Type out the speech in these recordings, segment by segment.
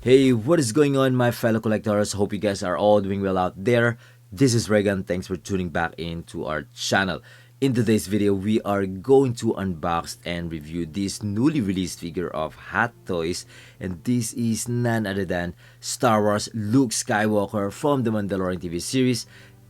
Hey, what is going on, my fellow collectors? Hope you guys are all doing well out there. This is Regan. Thanks for tuning back into our channel. In today's video, we are going to unbox and review this newly released figure of Hot Toys, and this is none other than Star Wars Luke Skywalker from the Mandalorian TV series,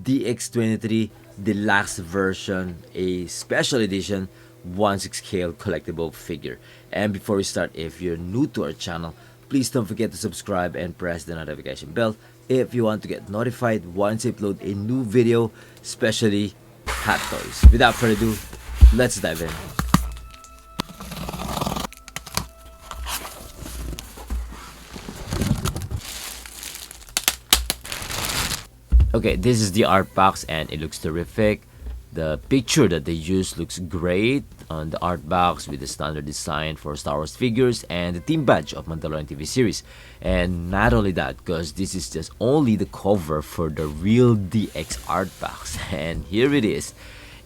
DX23 Deluxe version, a special edition 1/6 scale collectible figure. And before we start, if you're new to our channel, please don't forget to subscribe and press the notification bell if you want to get notified once I upload a new video, especially Hot Toys. Without further ado, let's dive in. Okay, this is the art box and it looks terrific. The picture that they use looks great on the art box with the standard design for Star Wars figures and the team badge of Mandalorian TV series. And not only that, because this is just only the cover for the real DX art box. And here it is.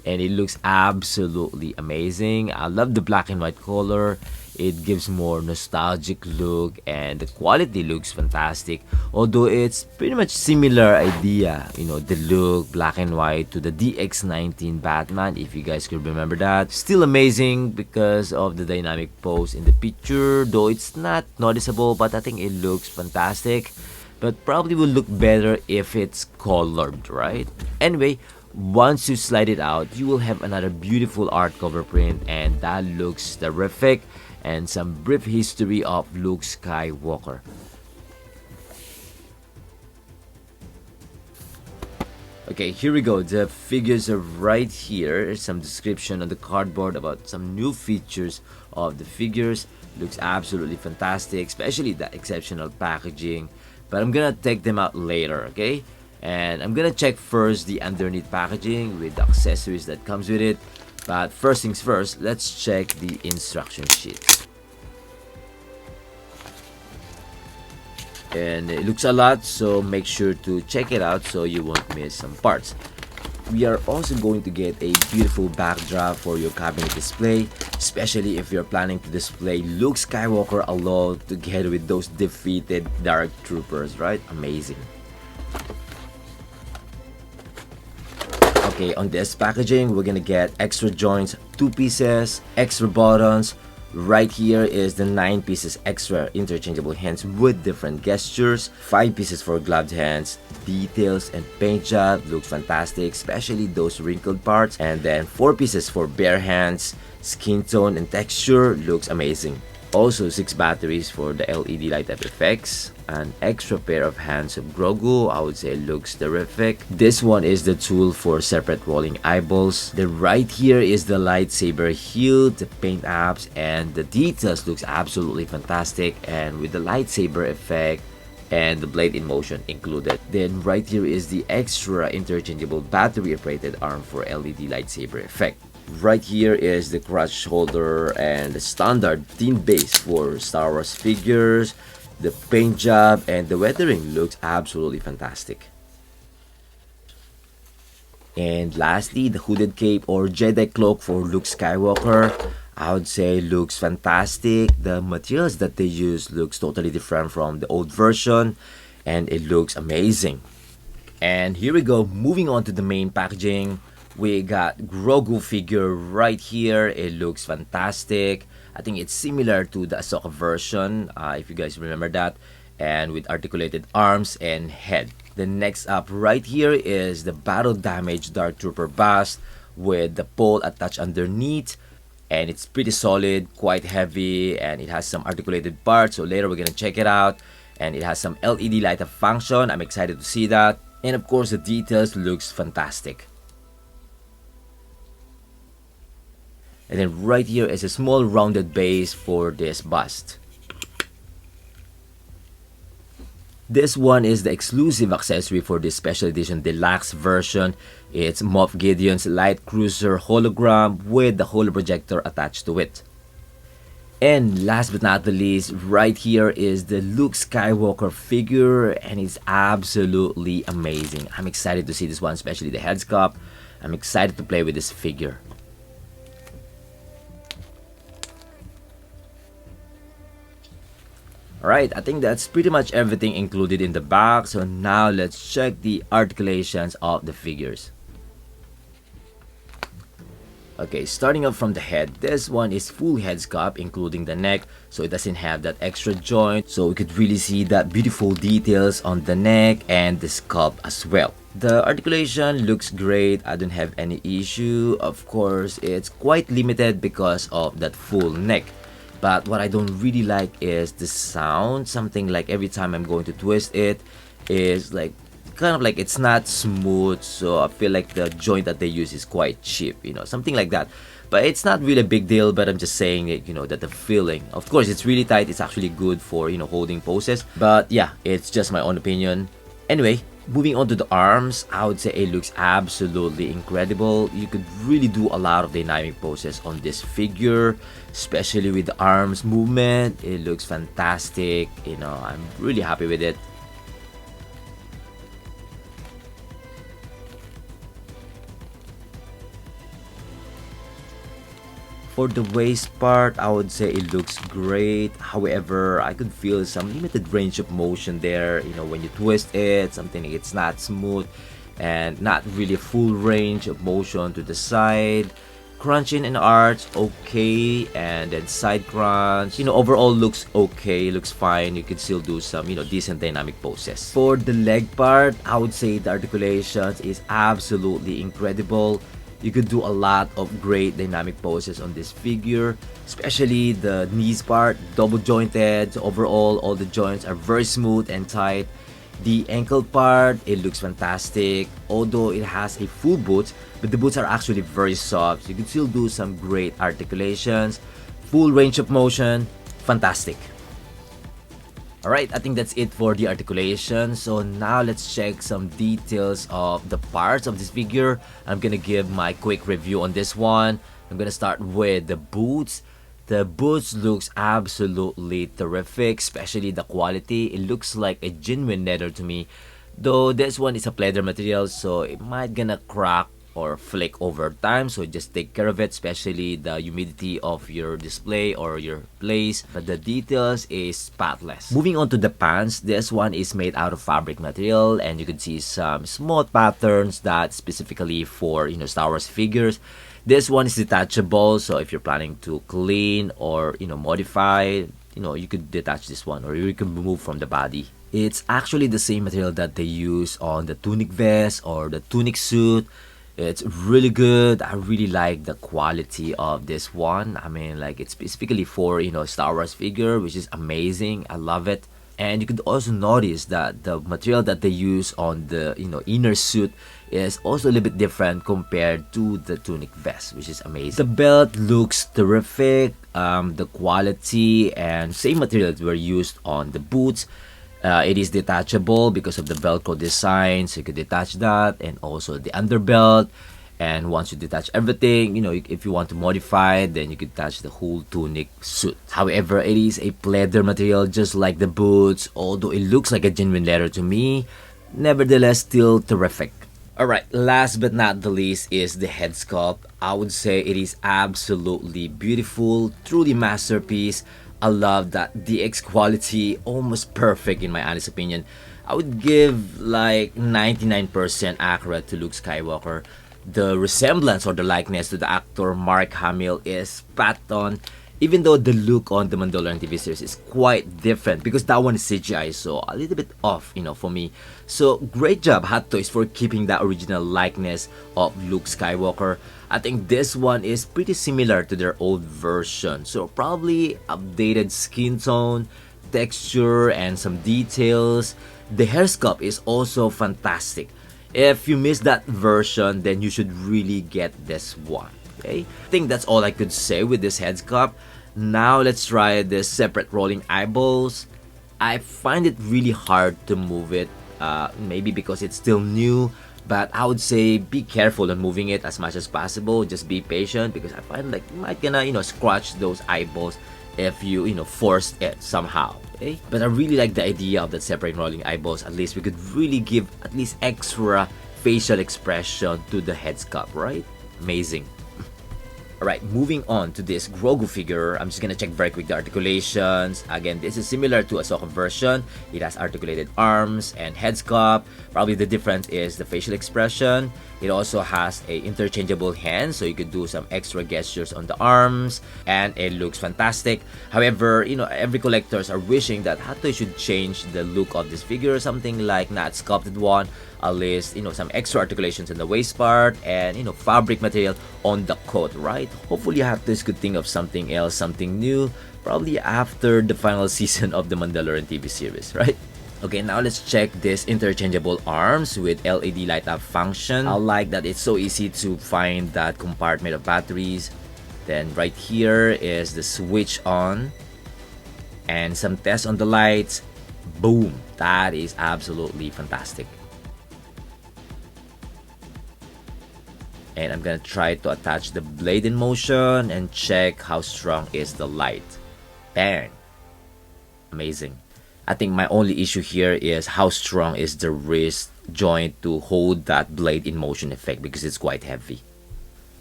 And it looks absolutely amazing. I love the black and white color. It gives more nostalgic look and the quality looks fantastic, although it's pretty much similar idea, the look black and white to the DX19 Batman, if you guys could remember that. Still amazing because of the dynamic pose in the picture, though it's not noticeable, but I think it looks fantastic, but probably will look better if it's colored, right? Anyway, once you slide it out, you will have another beautiful art cover print, and that looks terrific. And some brief history of Luke Skywalker. Okay, here we go. The figures are right here. Some description on the cardboard about some new features of the figures. Looks absolutely fantastic, especially the exceptional packaging. But I'm gonna take them out later, okay? And I'm gonna check first the underneath packaging with the accessories that comes with it. But first things first, let's check the instruction sheet. And it looks a lot, so make sure to check it out so you won't miss some parts. We are also going to get a beautiful backdrop for your cabinet display, especially if you're planning to display Luke Skywalker alone together with those defeated Dark Troopers, right? Amazing. Okay, on this packaging, we're gonna get extra joints, 2 pieces, extra buttons. Right here is the 9 pieces extra interchangeable hands with different gestures, 5 pieces for gloved hands, details and paint job looks fantastic, especially those wrinkled parts, and then 4 pieces for bare hands, skin tone and texture looks amazing. Also 6 batteries for the LED light up effects, an extra pair of hands of Grogu, I would say looks terrific. This one is the tool for separate rolling eyeballs. The right here is the lightsaber hilt, the paint apps, and the details looks absolutely fantastic, and with the lightsaber effect and the blade in motion included. Then right here is the extra interchangeable battery operated arm for LED lightsaber effect. Right here is the crutch holder and the standard thin base for Star Wars figures. The paint job and the weathering looks absolutely fantastic. And lastly, the hooded cape or Jedi cloak for Luke Skywalker, I would say looks fantastic. The materials that they use looks totally different from the old version, and it looks amazing. And here we go, moving on to the main packaging. We got Grogu figure right here. It looks fantastic. I think it's similar to the Ahsoka version, if you guys remember that, and with articulated arms and head. The next up right here is the battle damage Dark Trooper bust with the pole attached underneath, and it's pretty solid, quite heavy, and it has some articulated parts, so later we're gonna check it out. And it has some LED light up function. I'm excited to see that. And of course the details looks fantastic. And then right here is a small rounded base for this bust. This one is the exclusive accessory for this special edition deluxe version. It's Moff Gideon's light cruiser hologram with the holo projector attached to it. And last but not the least, right here is the Luke Skywalker figure, and it's absolutely amazing. I'm excited to see this one, especially the head sculpt. I'm excited to play with this figure. Alright, I think that's pretty much everything included in the box. So now let's check the articulations of the figures. Okay, starting up from the head, this one is full head sculpt including the neck, so it doesn't have that extra joint, so we could really see that beautiful details on the neck and the sculpt as well. The articulation looks great. I don't have any issue. Of course, it's quite limited because of that full neck. But what I don't really like is the sound. Something like every time I'm going to twist it is like kind of like it's not smooth, so I feel like the joint that they use is quite cheap, something like that. But it's not really a big deal, but I'm just saying it, that the feeling, of course it's really tight, it's actually good for holding poses, but yeah, it's just my own opinion. Anyway, moving on to the arms, I would say it looks absolutely incredible. You could really do a lot of dynamic poses on this figure, especially with the arms movement. It looks fantastic. I'm really happy with it. For the waist part, I would say it looks great. However, I could feel some limited range of motion there. When you twist it, something like it's not smooth and not really full range of motion to the side. Crunching and arch, okay, and then side crunch. Overall looks okay, looks fine. You can still do some, decent dynamic poses. For the leg part, I would say the articulations is absolutely incredible. You could do a lot of great dynamic poses on this figure, especially the knees part, double jointed. Overall, all the joints are very smooth and tight. The ankle part, it looks fantastic, although it has a full boot, but the boots are actually very soft. You can still do some great articulations, full range of motion, fantastic. Alright, I think that's it for the articulation. So now let's check some details of the parts of this figure. I'm gonna give my quick review on this one. I'm gonna start with the boots. The boots looks absolutely terrific, especially the quality. It looks like a genuine leather to me. Though this one is a pleather material, so it might gonna crack or flake over time, so just take care of it, especially the humidity of your display or your place. But the details is spotless. Moving on to the pants, this one is made out of fabric material, and you can see some small patterns that specifically for Star Wars figures. This one is detachable, so if you're planning to clean or modify, you could detach this one or you can remove from the body. It's actually the same material that they use on the tunic vest or the tunic suit. It's really good. I really like the quality of this one. I mean, like, it's specifically for Star Wars figure, which is amazing. I love it. And you could also notice that the material that they use on the inner suit is also a little bit different compared to the tunic vest, which is amazing. The belt looks terrific. The quality and same materials were used on the boots. It is detachable because of the Velcro design, so you could detach that, and also the underbelt. And once you detach everything, if you want to modify, then you could attach the whole tunic suit. However, it is a pleather material just like the boots, although it looks like a genuine leather to me. Nevertheless, still terrific. Alright, last but not the least is the head sculpt. I would say it is absolutely beautiful, truly masterpiece. I love that DX quality, almost perfect in my honest opinion. I would give like 99% accurate to Luke Skywalker. The resemblance or the likeness to the actor Mark Hamill is spot on, even though the look on the Mandalorian TV series is quite different because that one is CGI, so a little bit off, for me. So great job, Hot Toys, for keeping that original likeness of Luke Skywalker. I think this one is pretty similar to their old version, so probably updated skin tone, texture, and some details. The hair sculpt is also fantastic. If you missed that version, then you should really get this one. Okay, I think that's all I could say with this head sculpt. Now let's try the separate rolling eyeballs. I find it really hard to move it, maybe because it's still new, but I would say be careful on moving it as much as possible. Just be patient because I find like you might gonna scratch those eyeballs if you force it somehow. Okay, but I really like the idea of that separate rolling eyeballs. At least we could really give at least extra facial expression to the head sculpt, right? Amazing. Alright, moving on to this Grogu figure, I'm just gonna check very quick the articulations. Again, this is similar to Ahsoka version. It has articulated arms and head sculpt. Probably the difference is the facial expression. It also has a interchangeable hand, so you could do some extra gestures on the arms, and it looks fantastic. However, every collectors are wishing that hottoys should change the look of this figure, something like not sculpted one, at least some extra articulations in the waist part, and fabric material on the coat, right? Hopefully hottoys could think of something else, something new, probably after the final season of the Mandalorian TV series, right? Okay, now let's check this interchangeable arms with LED light up function. I like that it's so easy to find that compartment of batteries. Then right here is the switch on and some tests on the lights. Boom, that is absolutely fantastic. And I'm gonna try to attach the blade in motion and check how strong is the light. Bang, amazing. I think my only issue here is how strong is the wrist joint to hold that blade in motion effect, because it's quite heavy.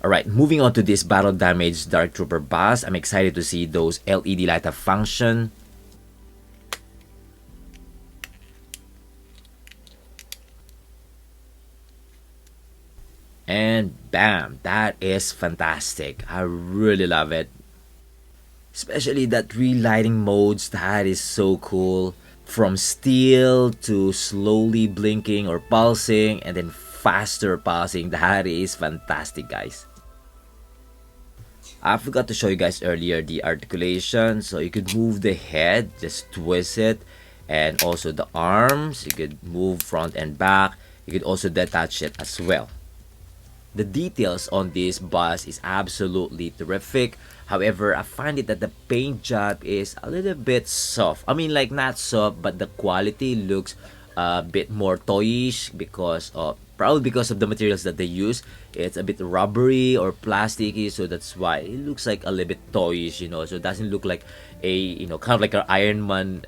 Alright, moving on to this battle damage Dark Trooper bust. I'm excited to see those LED light up function. And bam, that is fantastic. I really love it. Especially that relighting modes, that is so cool. From still to slowly blinking or pulsing, and then faster pulsing, that is fantastic, guys. I forgot to show you guys earlier the articulation, so you could move the head, just twist it, and also the arms, you could move front and back, you could also detach it as well. The details on this bust is absolutely terrific. However, I find it that the paint job is a little bit soft. I mean, like, not soft, but the quality looks a bit more toyish because of probably because of the materials that they use. It's a bit rubbery or plasticky, so that's why it looks like a little bit toyish, so it doesn't look like a kind of like an Iron Man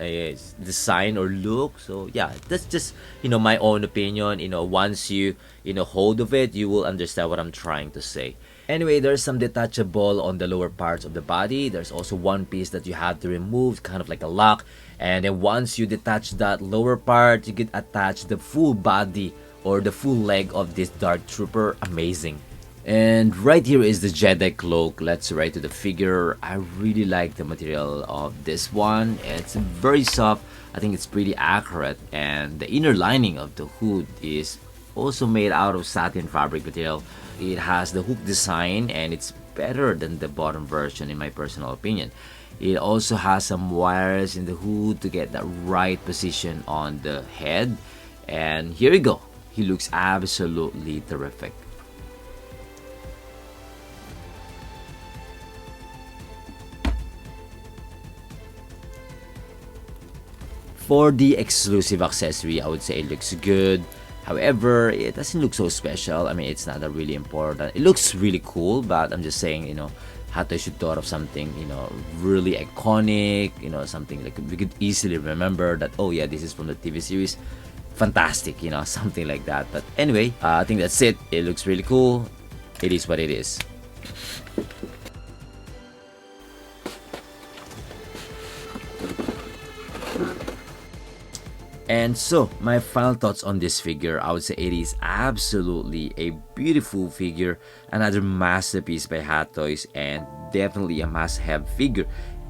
design or look. So yeah, that's just my own opinion. Once you hold of it, you will understand what I'm trying to say. Anyway, there's some detachable on the lower parts of the body. There's also one piece that you have to remove, kind of like a lock, and then once you detach that lower part, you could attach the full body or the full leg of this Dark Trooper. Amazing. And right here is the Jedi cloak. Let's right to the figure. I really like the material of this one. It's very soft. I think it's pretty accurate, and the inner lining of the hood is also made out of satin fabric material. It has the hook design, and it's better than the bottom version in my personal opinion. It also has some wires in the hood to get the right position on the head. And here we go. He looks absolutely terrific. For the exclusive accessory, I would say it looks good. However, it doesn't look so special. I mean, it's not that really important. It looks really cool, but I'm just saying, hottoys should thought of something, really iconic, something like we could easily remember that, oh yeah, this is from the TV series. Fantastic, something like that. But anyway, I think that's it. It looks really cool. It is what it is. And so, my final thoughts on this figure, I would say it is absolutely a beautiful figure, another masterpiece by Hot Toys, and definitely a must-have figure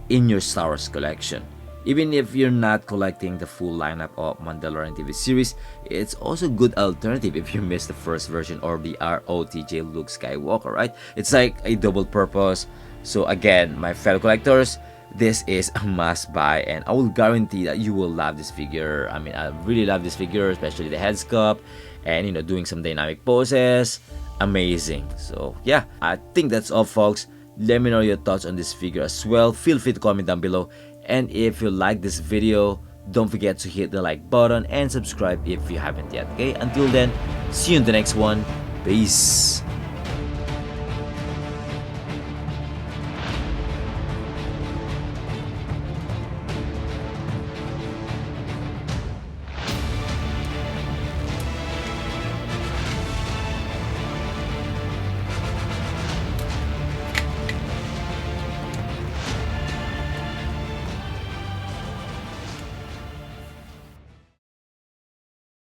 in your Star Wars collection. Even if you're not collecting the full lineup of Mandalorian TV series, it's also a good alternative if you missed the first version or the ROTJ Luke Skywalker, right? It's like a double purpose. So again, my fellow collectors, this is a must buy, and I will guarantee that you will love this figure. I mean, I really love this figure, especially the head sculpt and doing some dynamic poses. Amazing. So yeah, I think that's all, folks. Let me know your thoughts on this figure as well. Feel free to comment down below, and if you like this video, don't forget to hit the like button and subscribe if you haven't yet. Okay, until then, see you in the next one. Peace.